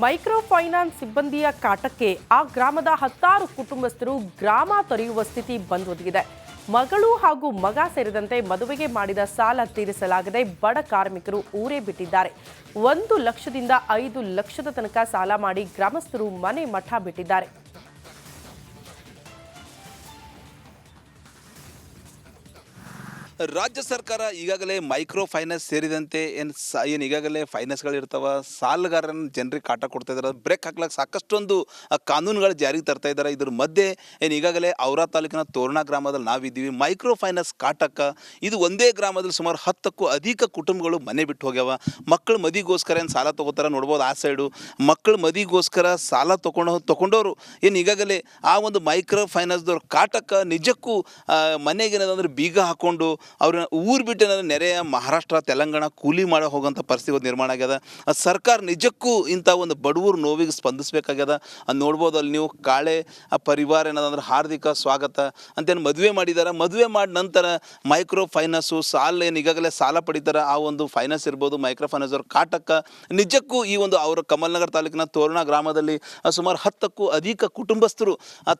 Micro finance ಸಿಬ್ಬಂದಿಯ ಕಾಟಕ್ಕೆ ಆ ಗ್ರಾಮದ 10 ಕುಟುಂಬಸ್ಥರು ಗ್ರಾಮ ತೊರೆಯುವ ಸ್ಥಿತಿ ಬಂದೊದಗಿದೆ. ಮಗಳು ಹಾಗೂ ಮಗ ಸೇರಿದಂತೆ ಮದುವೆಗೆ ಮಾಡಿದ ಸಾಲ ತೀರಿಸಲಾಗದೆ ಬಡ ಕಾರ್ಮಿಕರು ಊರೇ ಬಿಟ್ಟಿದ್ದಾರೆ. 1 ಲಕ್ಷದಿಂದ 5 ಲಕ್ಷದ ತನಕ ಸಾಲ ಮಾಡಿ ಗ್ರಾಮಸ್ಥರು ಮನೆ ಮಠ ಬಿಟ್ಟಿದ್ದಾರೆ. ರಾಜ್ಯ ಸರ್ಕಾರ ಈಗಾಗಲೇ ಮೈಕ್ರೋ ಫೈನಾನ್ಸ್ ಸೇರಿದಂತೆ ಏನು ಈಗಾಗಲೇ ಫೈನಾನ್ಸ್ಗಳಿರ್ತಾವ, ಸಾಲಗಾರರನ್ನು ಜನರಿಗೆ ಕಾಟ ಕೊಡ್ತಾ ಇದ್ದಾರೆ. ಬ್ರೇಕ್ ಹಾಕ್ಲಿಕ್ಕೆ ಸಾಕಷ್ಟೊಂದು ಕಾನೂನುಗಳು ಜಾರಿಗೆ ತರ್ತಾ ಇದ್ದಾರೆ. ಇದ್ರ ಮಧ್ಯೆ ಈಗಾಗಲೇ ಔರಾ ತಾಲೂಕಿನ ತೋರಣ ಗ್ರಾಮದಲ್ಲಿ ನಾವಿದ್ದೀವಿ. ಮೈಕ್ರೋ ಫೈನಾನ್ಸ್ ಕಾಟಕ್ಕೆ ಇದು ಒಂದೇ ಗ್ರಾಮದಲ್ಲಿ ಸುಮಾರು 10ಕ್ಕೂ ಅಧಿಕ ಕುಟುಂಬಗಳು ಮನೆ ಬಿಟ್ಟು ಹೋಗ್ಯಾವ. ಮಕ್ಕಳ ಮದಿಗೋಸ್ಕರ ಸಾಲ ತೊಗೋತಾರೆ ನೋಡ್ಬೋದು. ಆ ಸೈಡು ಮಕ್ಕಳ ಮದಿಗೋಸ್ಕರ ಸಾಲ ತೊಗೊಂಡವರು ಈಗಾಗಲೇ ಆ ಒಂದು ಮೈಕ್ರೋ ಫೈನಾನ್ಸ್ದವ್ರ ಕಾಟಕ್ಕೆ ನಿಜಕ್ಕೂ ಮನೆಗೇನಂದ್ರೆ ಬೀಗ ಹಾಕ್ಕೊಂಡು ಅವ್ರನ್ನ ಊರು ಬಿಟ್ಟು ನೆರೆಯ ಮಹಾರಾಷ್ಟ್ರ, ತೆಲಂಗಾಣ ಕೂಲಿ ಮಾಡೋ ಹೋಗೋಂಥ ಪರಿಸ್ಥಿತಿ ನಿರ್ಮಾಣ ಆಗ್ಯದ. ಸರ್ಕಾರ ನಿಜಕ್ಕೂ ಇಂಥ ಒಂದು ಬಡವರು ನೋವಿಗೆ ಸ್ಪಂದಿಸಬೇಕಾಗ್ಯದ. ನೋಡ್ಬೋದು ಅಲ್ಲಿ ನೀವು ಕಾಳೆ ಪರಿವಾರ ಏನದಂದ್ರೆ ಹಾರ್ದಿಕ ಸ್ವಾಗತ ಅಂತೇನು ಮದುವೆ ಮಾಡಿದ್ದಾರೆ. ಮದುವೆ ಮಾಡಿದ ನಂತರ ಮೈಕ್ರೋ ಫೈನಾನ್ಸು ಸಾಲ ಈಗಾಗಲೇ ಸಾಲ ಪಡಿತಾರೆ. ಆ ಒಂದು ಫೈನಾನ್ಸ್ ಇರ್ಬೋದು, ಮೈಕ್ರೋ ಫೈನಾನ್ಸ್ ಅವ್ರ ಕಾಟಕ್ಕೆ ನಿಜಕ್ಕೂ ಈ ಒಂದು ಅವರ ಕಮಲ್ನಗರ ತಾಲೂಕಿನ ತೋರಣ ಗ್ರಾಮದಲ್ಲಿ ಸುಮಾರು 10ಕ್ಕೂ ಅಧಿಕ ಕುಟುಂಬಸ್ಥರು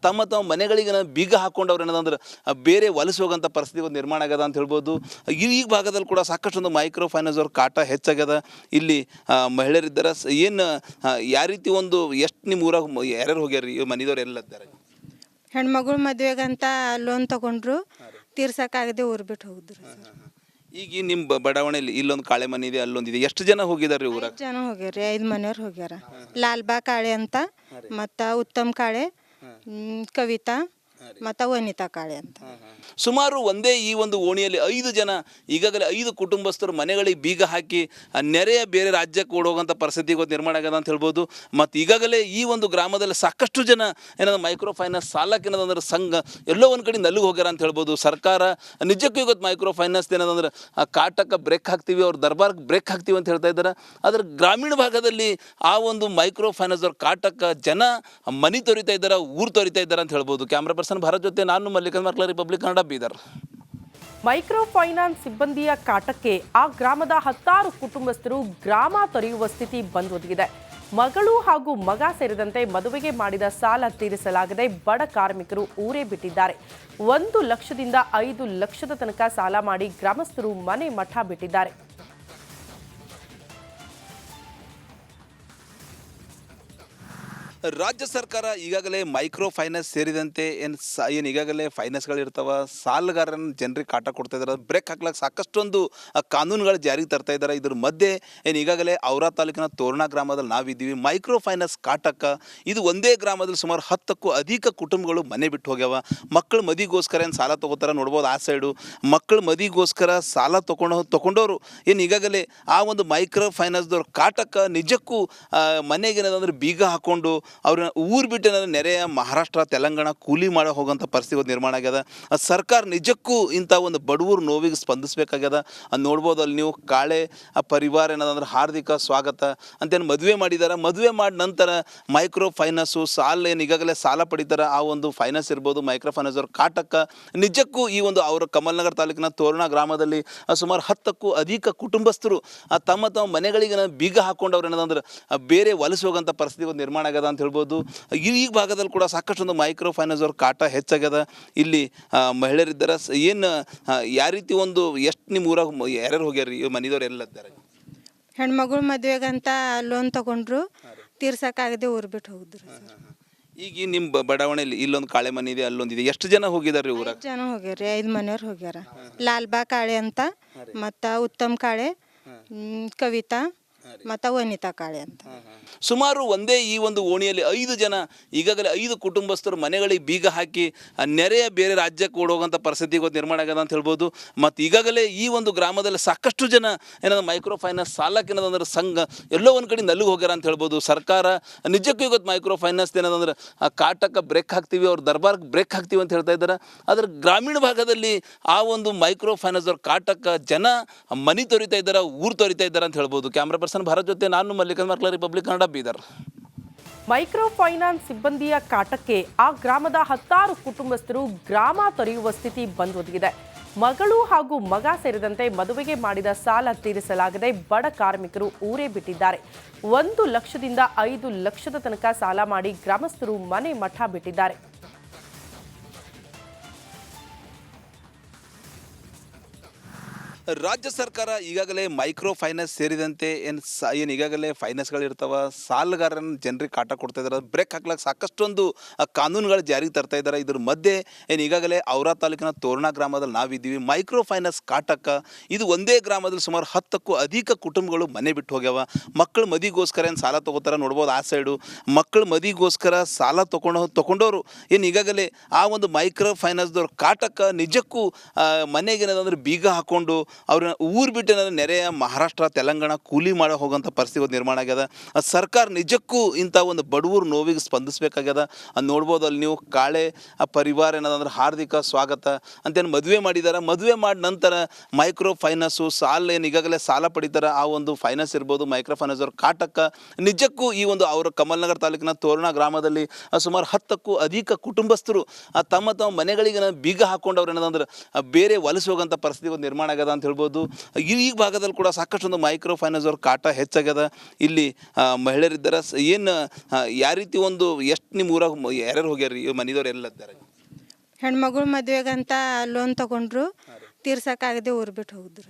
ತಮ್ಮ ಮನೆಗಳಿಗೆ ಬೀಗ ಹಾಕ್ಕೊಂಡು ಅವ್ರು ಏನದಂದ್ರೆ ಬೇರೆ ವಲಸೆ ಹೋಗೋಂಥ ಪರಿಸ್ಥಿತಿ ನಿರ್ಮಾಣ ಆಗ್ಯದ ಅಂತ ಹೇಳ್ಬೋದು. ಈ ಭಾಗದಲ್ಲಿ ಕೂಡ ಸಾಕಷ್ಟೊಂದು ಮೈಕ್ರೋ ಫೈನಾನ್ಸ್ ಅವ್ರ ಕಾಟ ಹೆಚ್ಚಾಗ್ಯದ. ಇಲ್ಲಿ ಮಹಿಳೆಯರಿದ್ದಾರೆ. ಏನು ಯಾವ ರೀತಿ ಒಂದು ಎಷ್ಟು ನಿಮ್ಮ ಊರಾಗ ಯಾರ್ಯಾರು ಹೋಗ್ಯಾರ ಮನೆದವ್ರು ಎಲ್ಲ ಇದ್ದಾರೆ? ಹೆಣ್ಮಗಳು ಮದುವೆಗಂತ ಲೋನ್ ತಗೊಂಡ್ರು, ತೀರ್ಸಕ್ಕಾಗದೆ ಊರು ಬಿಟ್ಟು ಹೋಗಿದ್ರು. ಈಗ ನಿಮ್ಮ ಬಡಾವಣೆಯಲ್ಲಿ ಇಲ್ಲೊಂದು ಕಾಳೆ ಮನೆ ಇದೆ, ಅಲ್ಲೊಂದಿದೆ. ಎಷ್ಟು ಜನ ಹೋಗಿದಾರೆ ಊರಾಗ? ಜನ ಹೋಗ್ಯಾರ, 5 ಮನೆಯವ್ರು ಹೋಗ್ಯಾರ. ಲಾಲ್ಬಾ ಕಾಳೆ ಅಂತ, ಮತ್ತು ಉತ್ತಮ್ ಕಾಳೆ, ಕವಿತಾ ಮತ್ತು ವನಿತಾ ಕಾಳೆ ಅಂತ. ಸುಮಾರು ಒಂದೇ ಈ ಒಂದು ಓಣಿಯಲ್ಲಿ 5 ಜನ ಈಗಾಗಲೇ 5 ಕುಟುಂಬಸ್ಥರು ಮನೆಗಳಿಗೆ ಬೀಗ ಹಾಕಿ ನೆರೆಯ ಬೇರೆ ರಾಜ್ಯಕ್ಕೆ ಓಡೋಗಂಥ ಪರಿಸ್ಥಿತಿ ನಿರ್ಮಾಣ ಆಗ್ಯದ ಅಂತ ಹೇಳ್ಬೋದು. ಮತ್ತು ಈಗಾಗಲೇ ಈ ಒಂದು ಗ್ರಾಮದಲ್ಲಿ ಸಾಕಷ್ಟು ಜನ ಏನಾದ್ರು ಮೈಕ್ರೋ ಫೈನಾನ್ಸ್ ಸಾಲಕ್ಕೆ ಏನದಂದ್ರೆ ಸಂಘ ಎಲ್ಲೋ ಒಂದು ಕಡೆ ನಲ್ಲಿಗೆ ಹೋಗ್ಯಾರ ಅಂತ ಹೇಳ್ಬೋದು. ಸರ್ಕಾರ ನಿಜಕ್ಕೂ ಇವತ್ತು ಮೈಕ್ರೋ ಫೈನಾನ್ಸ್ ಏನದಂದ್ರೆ ಕಾಟಕ್ಕೆ ಬ್ರೇಕ್ ಹಾಕ್ತೀವಿ, ಅವ್ರ ದರ್ಬಾರ್ಗೆ ಬ್ರೇಕ್ ಹಾಕ್ತೀವಿ ಅಂತ ಹೇಳ್ತಾ ಇದ್ದಾರೆ. ಆದರೆ ಗ್ರಾಮೀಣ ಭಾಗದಲ್ಲಿ ಆ ಒಂದು ಮೈಕ್ರೋ ಫೈನಾನ್ಸ್ ಅವ್ರ ಕಾಟಕ್ಕೆ ಜನ ಮನೆ ತೊರಿತಾ ಇದ್ದಾರೆ, ಊರು ತೊರಿತಾ ಇದ್ದಾರೆ ಅಂತ ಹೇಳ್ಬೋದು. ಕ್ಯಾಮ್ರಾ ಪರ್ಸನ್ ಭಾರತ್ ಜೊತೆ ನಾನು ಮಲ್ಲಿಕನ್ ಮರ್ಕಲ, republic Kannada, Bidar. Micro finance ಸಿಬ್ಬಂದಿಯ ಕಾಟಕ್ಕೆ ಆ ಗ್ರಾಮದ 10 ಕುಟುಂಬಸ್ಥರು ಗ್ರಾಮ ತೊರೆಯುವ ಸ್ಥಿತಿ ಬಂದೊದಗಿದೆ. ಮಗಳು ಹಾಗೂ ಮಗ ಸೇರಿದಂತೆ ಮದುವೆಗೆ ಮಾಡಿದ ಸಾಲ ತೀರಿಸಲಾಗದೆ ಬಡ ಕಾರ್ಮಿಕರು ಊರೇ ಬಿಟ್ಟಿದ್ದಾರೆ. 1 ಲಕ್ಷದಿಂದ 5 ಲಕ್ಷದ ತನಕ ಸಾಲ ಮಾಡಿ ಗ್ರಾಮಸ್ಥರು ಮನೆ ಮಠ ಬಿಟ್ಟಿದ್ದಾರೆ. ರಾಜ್ಯ ಸರ್ಕಾರ ಈಗಾಗಲೇ ಮೈಕ್ರೋ ಫೈನಾನ್ಸ್ ಸೇರಿದಂತೆ ಏನು ಈಗಾಗಲೇ ಫೈನಾನ್ಸ್ಗಳಿರ್ತಾವ, ಸಾಲಗಾರರನ್ನು ಜನರಿಗೆ ಕಾಟ ಕೊಡ್ತಾ ಇದ್ದಾರೆ. ಬ್ರೇಕ್ ಹಾಕ್ಲಿಕ್ಕೆ ಸಾಕಷ್ಟೊಂದು ಕಾನೂನುಗಳು ಜಾರಿಗೆ ತರ್ತಾ ಇದ್ದಾರೆ. ಇದ್ರ ಮಧ್ಯೆ ಈಗಾಗಲೇ ಔರಾ ತಾಲೂಕಿನ ತೋರಣ ಗ್ರಾಮದಲ್ಲಿ ನಾವಿದ್ದೀವಿ. ಮೈಕ್ರೋ ಫೈನಾನ್ಸ್ ಕಾಟಕ್ಕೆ ಇದು ಒಂದೇ ಗ್ರಾಮದಲ್ಲಿ ಸುಮಾರು 10ಕ್ಕೂ ಅಧಿಕ ಕುಟುಂಬಗಳು ಮನೆ ಬಿಟ್ಟು ಹೋಗ್ಯಾವ. ಮಕ್ಕಳ ಮದಿಗೋಸ್ಕರ ಸಾಲ ತೊಗೋತಾರೆ ನೋಡ್ಬೋದು. ಆ ಸೈಡು ಮಕ್ಕಳ ಮದಿಗೋಸ್ಕರ ಸಾಲ ತೊಗೊಂಡವರು ಈಗಾಗಲೇ ಆ ಒಂದು ಮೈಕ್ರೋ ಫೈನಾನ್ಸ್ದವ್ರ ಕಾಟಕ್ಕೆ ನಿಜಕ್ಕೂ ಮನೆಗೇನದಂದ್ರೆ ಬೀಗ ಹಾಕ್ಕೊಂಡು ಅವ್ರನ್ನ ಊರು ಬಿಟ್ಟು ನೆರೆಯ ಮಹಾರಾಷ್ಟ್ರ, ತೆಲಂಗಾಣ ಕೂಲಿ ಮಾಡೋ ಹೋಗೋಂಥ ಪರಿಸ್ಥಿತಿ ನಿರ್ಮಾಣ ಆಗ್ಯದ. ಸರ್ಕಾರ ನಿಜಕ್ಕೂ ಇಂಥ ಒಂದು ಬಡವರು ನೋವಿಗೆ ಸ್ಪಂದಿಸಬೇಕಾಗ್ಯದ. ನೋಡ್ಬೋದು ಅಲ್ಲಿ ನೀವು ಕಾಳೆ ಪರಿವಾರ ಏನದಂದ್ರೆ ಹಾರ್ದಿಕ ಸ್ವಾಗತ ಅಂತೇನು ಮದುವೆ ಮಾಡಿದ್ದಾರೆ. ಮದುವೆ ಮಾಡಿದ ನಂತರ ಮೈಕ್ರೋ ಫೈನಾನ್ಸು ಸಾಲ ಈಗಾಗಲೇ ಸಾಲ ಪಡಿತಾರೆ. ಆ ಒಂದು ಫೈನಾನ್ಸ್ ಇರ್ಬೋದು, ಮೈಕ್ರೋ ಫೈನಾನ್ಸ್ ಅವ್ರ ಕಾಟಕ್ಕೆ ನಿಜಕ್ಕೂ ಈ ಒಂದು ಅವರ ಕಮಲ್ನಗರ ತಾಲೂಕಿನ ತೋರಣ ಗ್ರಾಮದಲ್ಲಿ ಸುಮಾರು 10ಕ್ಕೂ ಅಧಿಕ ಕುಟುಂಬಸ್ಥರು ತಮ್ಮ ಮನೆಗಳಿಗೆ ಬೀಗ ಹಾಕ್ಕೊಂಡು ಅವ್ರು ಏನದಂದ್ರೆ ಬೇರೆ ವಲಸೆ ಹೋಗೋಂಥ ಪರಿಸ್ಥಿತಿ ನಿರ್ಮಾಣ ಆಗ್ಯದ ಅಂತ ಹೇಳ್ಬೋದು. ಈ ಭಾಗದಲ್ಲಿ ಕೂಡ ಸಾಕಷ್ಟೊಂದು ಮೈಕ್ರೋ ಫೈನಾನ್ಸ್ ಅವ್ರ ಕಾಟ ಹೆಚ್ಚಾಗ್ಯದ. ಇಲ್ಲಿ ಮಹಿಳೆಯರಿದ್ದಾರೆ. ಏನು ಯಾವ ರೀತಿ ಒಂದು ಎಷ್ಟು ನಿಮ್ಮ ಊರಾಗ ಯಾರ್ಯಾರು ಹೋಗ್ಯಾರ ಮನೆದವ್ರು ಎಲ್ಲ ಇದ್ದಾರೆ? ಹೆಣ್ಮಗಳು ಮದುವೆಗಂತ ಲೋನ್ ತಗೊಂಡ್ರು, ತೀರ್ಸಕ್ಕಾಗದೆ ಊರು ಬಿಟ್ಟು ಹೋಗಿದ್ರು. ಈಗ ನಿಮ್ಮ ಬಡಾವಣೆಯಲ್ಲಿ ಇಲ್ಲೊಂದು ಕಾಳೆ ಮನೆ ಇದೆ, ಅಲ್ಲೊಂದಿದೆ. ಎಷ್ಟು ಜನ ಹೋಗಿದಾರೆ ಊರಾಗ? ಜನ ಹೋಗ್ಯಾರ, 5 ಮನೆಯವ್ರು ಹೋಗ್ಯಾರ. ಲಾಲ್ಬಾ ಕಾಳೆ ಅಂತ, ಮತ್ತು ಉತ್ತಮ್ ಕಾಳೆ, ಕವಿತಾ ಮತ್ತು ವನಿತಾ ಕಾಳೆ ಅಂತ. ಸುಮಾರು ಒಂದೇ ಈ ಒಂದು ಓಣಿಯಲ್ಲಿ 5 ಜನ ಈಗಾಗಲೇ 5 ಕುಟುಂಬಸ್ಥರು ಮನೆಗಳಿಗೆ ಬೀಗ ಹಾಕಿ ನೆರೆಯ ಬೇರೆ ರಾಜ್ಯಕ್ಕೆ ಓಡೋಗಂಥ ಪರಿಸ್ಥಿತಿ ನಿರ್ಮಾಣ ಆಗ್ಯದ ಅಂತ ಹೇಳ್ಬೋದು. ಮತ್ತು ಈಗಾಗಲೇ ಈ ಒಂದು ಗ್ರಾಮದಲ್ಲಿ ಸಾಕಷ್ಟು ಜನ ಏನಾದ್ರು ಮೈಕ್ರೋ ಫೈನಾನ್ಸ್ ಸಾಲಕ್ಕೆ ಏನದಂದ್ರೆ ಸಂಘ ಎಲ್ಲೋ ಒಂದು ಕಡೆ ನಲ್ಲಿಗೆ ಹೋಗ್ಯಾರ ಅಂತ ಹೇಳ್ಬೋದು. ಸರ್ಕಾರ ನಿಜಕ್ಕೂ ಇವತ್ತು ಮೈಕ್ರೋ ಫೈನಾನ್ಸ್ ಏನದಂದ್ರೆ ಕಾಟಕ್ಕೆ ಬ್ರೇಕ್ ಹಾಕ್ತೀವಿ, ಅವ್ರ ದರ್ಬಾರ್ಗೆ ಬ್ರೇಕ್ ಹಾಕ್ತೀವಿ ಅಂತ ಹೇಳ್ತಾ ಇದ್ದಾರೆ. ಆದರೆ ಗ್ರಾಮೀಣ ಭಾಗದಲ್ಲಿ ಆ ಒಂದು ಮೈಕ್ರೋ ಫೈನಾನ್ಸ್ ಅವ್ರ ಕಾಟಕ್ಕೆ ಜನ ಮನೆ ತೊರಿತಾ ಇದ್ದಾರೆ, ಊರು ತೊರಿತಾ ಇದ್ದಾರೆ ಅಂತ ಹೇಳ್ಬೋದು. ಕ್ಯಾಮ್ರಾ ಪರ್ಸನ್ ಭಾರತ್ ಜೊತೆ ನಾನು ಮಲ್ಲಿಕನ್ ಮರ್ಕಲ, republic Kannada, Bidar. Micro finance ಸಿಬ್ಬಂದಿಯ ಕಾಟಕ್ಕೆ ಆ ಗ್ರಾಮದ 10 ಕುಟುಂಬಸ್ಥರು ಗ್ರಾಮ ತೊರೆಯುವ ಸ್ಥಿತಿ ಬಂದೊದಗಿದೆ. ಮಗಳು ಹಾಗೂ ಮಗ ಸೇರಿದಂತೆ ಮದುವೆಗೆ ಮಾಡಿದ ಸಾಲ ತೀರಿಸಲಾಗದೆ ಬಡ ಕಾರ್ಮಿಕರು ಊರೇ ಬಿಟ್ಟಿದ್ದಾರೆ. 1 ಲಕ್ಷದಿಂದ 5 ಲಕ್ಷದ ತನಕ ಸಾಲ ಮಾಡಿ ಗ್ರಾಮಸ್ಥರು ಮನೆ ಮಠ ಬಿಟ್ಟಿದ್ದಾರೆ. ರಾಜ್ಯ ಸರ್ಕಾರ ಈಗಾಗಲೇ ಮೈಕ್ರೋ ಫೈನಾನ್ಸ್ ಸೇರಿದಂತೆ ಏನು ಈಗಾಗಲೇ ಫೈನಾನ್ಸ್ಗಳಿರ್ತಾವ ಸಾಲಗಾರನ ಜನರಿಗೆ ಕಾಟ ಕೊಡ್ತಾ ಇದ್ದಾರೆ. ಬ್ರೇಕ್ ಹಾಕ್ಲಿಕ್ಕೆ ಸಾಕಷ್ಟೊಂದು ಕಾನೂನುಗಳು ಜಾರಿಗೆ ತರ್ತಾ ಇದ್ದಾರೆ. ಇದ್ರ ಮಧ್ಯೆ ಈಗಾಗಲೇ ಔರಾ ತಾಲೂಕಿನ ತೋರಣ ಗ್ರಾಮದಲ್ಲಿ ನಾವಿದ್ದೀವಿ. ಮೈಕ್ರೋ ಫೈನಾನ್ಸ್ ಕಾಟಕ್ಕೆ ಇದು ಒಂದೇ ಗ್ರಾಮದಲ್ಲಿ ಸುಮಾರು 10ಕ್ಕೂ ಅಧಿಕ ಕುಟುಂಬಗಳು ಮನೆ ಬಿಟ್ಟು ಹೋಗ್ಯಾವ. ಮಕ್ಕಳ ಮದಿಗೋಸ್ಕರ ಏನು ಸಾಲ ತೊಗೋತಾರೆ ನೋಡ್ಬೋದು. ಆ ಸೈಡು ಮಕ್ಕಳ ಮದಿಗೋಸ್ಕರ ಸಾಲ ತೊಗೊಂಡವರು ಈಗಾಗಲೇ ಆ ಒಂದು ಮೈಕ್ರೋ ಫೈನಾನ್ಸ್ದವ್ರ ಕಾಟಕ್ಕೆ ನಿಜಕ್ಕೂ ಮನೆಗೇನಂದ್ರೆ ಬೀಗ ಹಾಕ್ಕೊಂಡು ಅವ್ರನ್ನ ಊರು ಬಿಟ್ಟು ನೆರೆಯ ಮಹಾರಾಷ್ಟ್ರ ತೆಲಂಗಾಣ ಕೂಲಿ ಮಾಡೋ ಹೋಗೋಂಥ ಪರಿಸ್ಥಿತಿ ನಿರ್ಮಾಣ ಆಗ್ಯದ. ಸರ್ಕಾರ ನಿಜಕ್ಕೂ ಇಂಥ ಒಂದು ಬಡವರು ನೋವಿಗೆ ಸ್ಪಂದಿಸಬೇಕಾಗ್ಯದ. ನೋಡ್ಬೋದು ಅಲ್ಲಿ ನೀವು ಕಾಳೆ ಪರಿವಾರ ಏನದಂದ್ರೆ ಹಾರ್ದಿಕ ಸ್ವಾಗತ ಅಂತೇನು ಮದುವೆ ಮಾಡಿದ್ದಾರೆ. ಮದುವೆ ಮಾಡಿದ ನಂತರ ಮೈಕ್ರೋ ಫೈನಾನ್ಸು ಸಾಲ ಈಗಾಗಲೇ ಸಾಲ ಪಡಿತಾರೆ. ಆ ಒಂದು ಫೈನಾನ್ಸ್ ಇರ್ಬೋದು ಮೈಕ್ರೋ ಫೈನಾನ್ಸ್ ಅವ್ರ ಕಾಟಕ್ಕೆ ನಿಜಕ್ಕೂ ಈ ಒಂದು ಅವರ ಕಮಲ್ನಗರ ತಾಲೂಕಿನ ತೋರಣ ಗ್ರಾಮದಲ್ಲಿ ಸುಮಾರು 10ಕ್ಕೂ ಅಧಿಕ ಕುಟುಂಬಸ್ಥರು ತಮ್ಮ ಮನೆಗಳಿಗೆ ಬೀಗ ಹಾಕ್ಕೊಂಡವ್ರು ಏನದಂದ್ರೆ ಬೇರೆ ವಲಸೆ ಹೋಗೋಂಥ ಪರಿಸ್ಥಿತಿ ನಿರ್ಮಾಣ ಆಗ್ಯದ ಅಂತ ಹೇಳ್ಬೋದು. ಈ ಭಾಗದಲ್ಲಿ ಕೂಡ ಸಾಕಷ್ಟೊಂದು ಮೈಕ್ರೋ ಫೈನಾನ್ಸ್ ಅವ್ರ ಕಾಟ ಹೆಚ್ಚಾಗ್ಯದ. ಇಲ್ಲಿ ಮಹಿಳೆಯರಿದ್ದಾರೆ. ಏನು ಯಾವ ರೀತಿ ಒಂದು ಎಷ್ಟು ನಿಮ್ಮ ಊರಾಗ ಯಾರ್ಯಾರು ಹೋಗ್ಯಾರ ಮನೆದವ್ರು ಎಲ್ಲ ಇದ್ದಾರೆ? ಹೆಣ್ಮಗಳು ಮದುವೆಗಂತ ಲೋನ್ ತಗೊಂಡ್ರು, ತೀರ್ಸಕ್ಕಾಗದೆ ಊರು ಬಿಟ್ಟು ಹೋಗಿದ್ರು.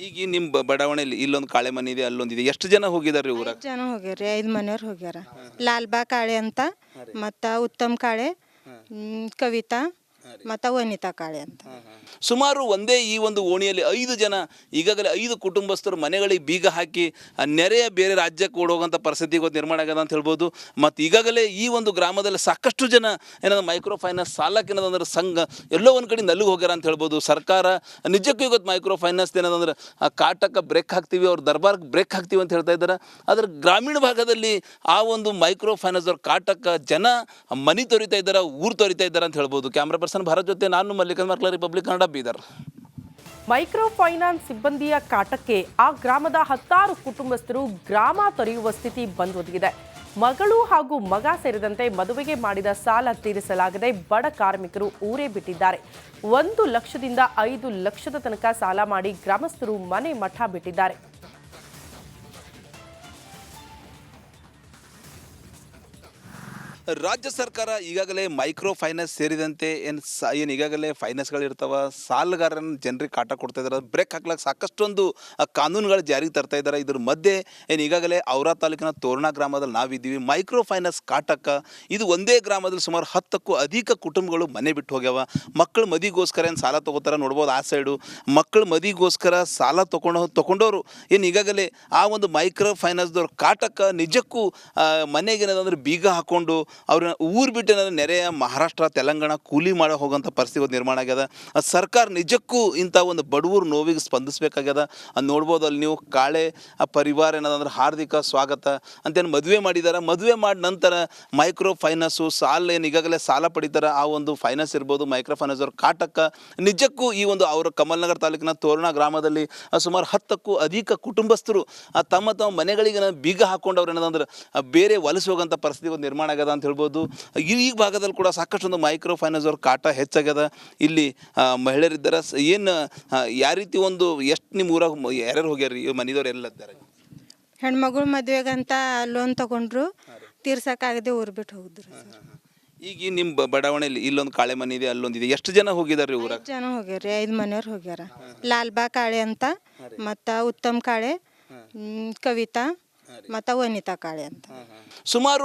ಈಗ ನಿಮ್ಮ ಬಡಾವಣೆಯಲ್ಲಿ ಇಲ್ಲೊಂದು ಕಾಳೆ ಮನೆ ಇದೆ, ಅಲ್ಲೊಂದಿದೆ. ಎಷ್ಟು ಜನ ಹೋಗಿದಾರೆ ಊರಾಗ? 5 ಜನ ಹೋಗ್ಯಾರಿ. 5 ಮನೆಯವ್ರು ಹೋಗ್ಯಾರ. ಲಾಲ್ಬಾ ಕಾಳೆ ಅಂತ, ಮತ್ತು ಉತ್ತಮ್ ಕಾಳೆ, ಕವಿತಾ ಮತ್ತು ವನಿತಾ ಕಾಳೆ ಅಂತ. ಸುಮಾರು ಒಂದೇ ಈ ಒಂದು ಓಣಿಯಲ್ಲಿ 5 ಜನ ಈಗಾಗಲೇ 5 ಕುಟುಂಬಸ್ಥರು ಮನೆಗಳಿಗೆ ಬೀಗ ಹಾಕಿ ನೆರೆಯ ಬೇರೆ ರಾಜ್ಯಕ್ಕೆ ಓಡೋಗಂಥ ಪರಿಸ್ಥಿತಿ ನಿರ್ಮಾಣ ಆಗ್ಯದ ಅಂತ ಹೇಳ್ಬೋದು. ಮತ್ತು ಈಗಾಗಲೇ ಈ ಒಂದು ಗ್ರಾಮದಲ್ಲಿ ಸಾಕಷ್ಟು ಜನ ಏನಂದ್ರೆ ಮೈಕ್ರೋ ಫೈನಾನ್ಸ್ ಸಾಲಕ್ಕೆ ಏನದಂದ್ರೆ ಸಂಘ ಎಲ್ಲೋ ಒಂದು ಕಡೆ ನಲ್ಲಿಗೆ ಹೋಗ್ಯಾರ ಅಂತ ಹೇಳ್ಬೋದು. ಸರ್ಕಾರ ನಿಜಕ್ಕೂ ಇವತ್ತು ಮೈಕ್ರೋ ಫೈನಾನ್ಸ್ ಏನದಂದ್ರೆ ಕಾಟಕ್ಕೆ ಬ್ರೇಕ್ ಹಾಕ್ತೀವಿ, ಅವ್ರ ದರ್ಬಾರ್ಗೆ ಬ್ರೇಕ್ ಹಾಕ್ತೀವಿ ಅಂತ ಹೇಳ್ತಾ ಇದ್ದಾರೆ. ಆದರೆ ಗ್ರಾಮೀಣ ಭಾಗದಲ್ಲಿ ಆ ಒಂದು ಮೈಕ್ರೋ ಫೈನಾನ್ಸ್ ಅವ್ರ ಕಾಟಕ್ಕೆ ಜನ ಮನೆ ತೊರಿತಾ ಇದ್ದಾರೆ, ಊರು ತೊರಿತಾ ಇದ್ದಾರೆ ಅಂತ ಹೇಳ್ಬೋದು. ಕ್ಯಾಮ್ರಾ ಪರ್ಸನ್ ಭಾರತ್ ಜೊತೆ ನಾನು ಮಲ್ಲಿಕನ್ ಮಕ್ಳ, republic Kannada, Bidar. Micro finance ಸಿಬ್ಬಂದಿಯ ಕಾಟಕ್ಕೆ ಆ ಗ್ರಾಮದ 10 ಕುಟುಂಬಸ್ಥರು ಗ್ರಾಮ ತೊರೆಯುವ ಸ್ಥಿತಿ ಬಂದೊದಗಿದೆ. ಮಗಳು ಹಾಗೂ ಮಗ ಸೇರಿದಂತೆ ಮದುವೆಗೆ ಮಾಡಿದ ಸಾಲ ತೀರಿಸಲಾಗದೆ ಬಡ ಕಾರ್ಮಿಕರು ಊರೇ ಬಿಟ್ಟಿದ್ದಾರೆ. 1 ಲಕ್ಷದಿಂದ 5 ಲಕ್ಷದ ತನಕ ಸಾಲ ಮಾಡಿ ಗ್ರಾಮಸ್ಥರು ಮನೆ ಮಠ ಬಿಟ್ಟಿದ್ದಾರೆ. ರಾಜ್ಯ ಸರ್ಕಾರ ಈಗಾಗಲೇ ಮೈಕ್ರೋ ಫೈನಾನ್ಸ್ ಸೇರಿದಂತೆ ಏನು ಈಗಾಗಲೇ ಫೈನಾನ್ಸ್ಗಳಿರ್ತಾವ ಸಾಲಗಾರನ ಜನರಿಗೆ ಕಾಟ ಕೊಡ್ತಾ ಇದ್ದಾರೆ. ಬ್ರೇಕ್ ಹಾಕ್ಲಿಕ್ಕೆ ಸಾಕಷ್ಟೊಂದು ಕಾನೂನುಗಳು ಜಾರಿಗೆ ತರ್ತಾ ಇದ್ದಾರೆ. ಇದ್ರ ಮಧ್ಯೆ ಈಗಾಗಲೇ ಔರಾ ತಾಲೂಕಿನ ತೋರಣ ಗ್ರಾಮದಲ್ಲಿ ನಾವಿದ್ದೀವಿ. ಮೈಕ್ರೋ ಫೈನಾನ್ಸ್ ಕಾಟಕ್ಕೆ ಇದು ಒಂದೇ ಗ್ರಾಮದಲ್ಲಿ ಸುಮಾರು 10ಕ್ಕೂ ಅಧಿಕ ಕುಟುಂಬಗಳು ಮನೆ ಬಿಟ್ಟು ಹೋಗ್ಯಾವ. ಮಕ್ಕಳ ಮದಿಗೋಸ್ಕರ ಏನು ಸಾಲ ತೊಗೋತಾರೆ ನೋಡ್ಬೋದು. ಆ ಸೈಡು ಮಕ್ಕಳ ಮದಿಗೋಸ್ಕರ ಸಾಲ ತೊಗೊಂಡವರು ಈಗಾಗಲೇ ಆ ಒಂದು ಮೈಕ್ರೋ ಫೈನಾನ್ಸ್ದವ್ರ ಕಾಟಕ್ಕೆ ನಿಜಕ್ಕೂ ಮನೆಗೇನದಂದ್ರೆ ಬೀಗ ಹಾಕ್ಕೊಂಡು ಅವ್ರನ್ನ ಊರು ಬಿಟ್ಟು ನೆರೆಯ ಮಹಾರಾಷ್ಟ್ರ ತೆಲಂಗಾಣ ಕೂಲಿ ಮಾಡೋ ಹೋಗೋಂಥ ಪರಿಸ್ಥಿತಿ ನಿರ್ಮಾಣ ಆಗ್ಯದ. ಸರ್ಕಾರ ನಿಜಕ್ಕೂ ಇಂಥ ಒಂದು ಬಡವರು ನೋವಿಗೆ ಸ್ಪಂದಿಸಬೇಕಾಗ್ಯದ. ನೋಡ್ಬೋದು ಅಲ್ಲಿ ನೀವು ಕಾಳೆ ಪರಿವಾರ ಏನದಂದ್ರೆ ಹಾರ್ದಿಕ ಸ್ವಾಗತ ಅಂತೇನು ಮದುವೆ ಮಾಡಿದ್ದಾರೆ. ಮದುವೆ ಮಾಡಿದ ನಂತರ ಮೈಕ್ರೋ ಫೈನಾನ್ಸು ಸಾಲ ಈಗಾಗಲೇ ಸಾಲ ಪಡಿತಾರೆ. ಆ ಒಂದು ಫೈನಾನ್ಸ್ ಇರ್ಬೋದು ಮೈಕ್ರೋ ಫೈನಾನ್ಸ್ ಅವ್ರ ಕಾಟಕ್ಕೆ ನಿಜಕ್ಕೂ ಈ ಒಂದು ಅವರ ಕಮಲ್ನಗರ ತಾಲೂಕಿನ ತೋರಣ ಗ್ರಾಮದಲ್ಲಿ ಸುಮಾರು 10ಕ್ಕೂ ಅಧಿಕ ಕುಟುಂಬಸ್ಥರು ತಮ್ಮ ಮನೆಗಳಿಗೆ ಬೀಗ ಹಾಕ್ಕೊಂಡವ್ರು ಏನದಂದ್ರೆ ಬೇರೆ ವಲಸೆ ಹೋಗೋಂಥ ಪರಿಸ್ಥಿತಿ ನಿರ್ಮಾಣ ಆಗ್ಯದ ಅಂತ ಹೇಳ್ಬೋದು. ಈ ಭಾಗದಲ್ಲಿ ಕೂಡ ಸಾಕಷ್ಟೊಂದು ಮೈಕ್ರೋ ಫೈನಾನ್ಸ್ ಅವ್ರ ಕಾಟ ಹೆಚ್ಚಾಗ್ಯದ. ಇಲ್ಲಿ ಮಹಿಳೆಯರಿದ್ದಾರೆ. ಏನು ಯಾವ ರೀತಿ ಒಂದು ಎಷ್ಟು ನಿಮ್ಮ ಊರಾಗ ಯಾರ್ಯಾರು ಹೋಗ್ಯಾರ ಮನೆದವ್ರು ಎಲ್ಲ ಇದ್ದಾರೆ? ಹೆಣ್ಮಗಳು ಮದುವೆಗಂತ ಲೋನ್ ತಗೊಂಡ್ರು, ತೀರ್ಸಕ್ಕಾಗದೆ ಊರು ಬಿಟ್ಟು ಹೋಗಿದ್ರು. ಈಗ ನಿಮ್ಮ ಬಡಾವಣೆಯಲ್ಲಿ ಇಲ್ಲೊಂದು ಕಾಳೆ ಮನೆ ಇದೆ, ಅಲ್ಲೊಂದಿದೆ. ಎಷ್ಟು ಜನ ಹೋಗಿದಾರೆ ಊರಾಗ? 5 ಜನ ಹೋಗ್ಯಾರಿ. 5 ಮನೆಯವ್ರು ಹೋಗ್ಯಾರ. ಲಾಲ್ಬಾ ಕಾಳೆ ಅಂತ, ಮತ್ತು ಉತ್ತಮ್ ಕಾಳೆ, ಕವಿತಾ ಮತ್ತು ವನಿತಾ ಕಾಳೆ ಅಂತ. ಸುಮಾರು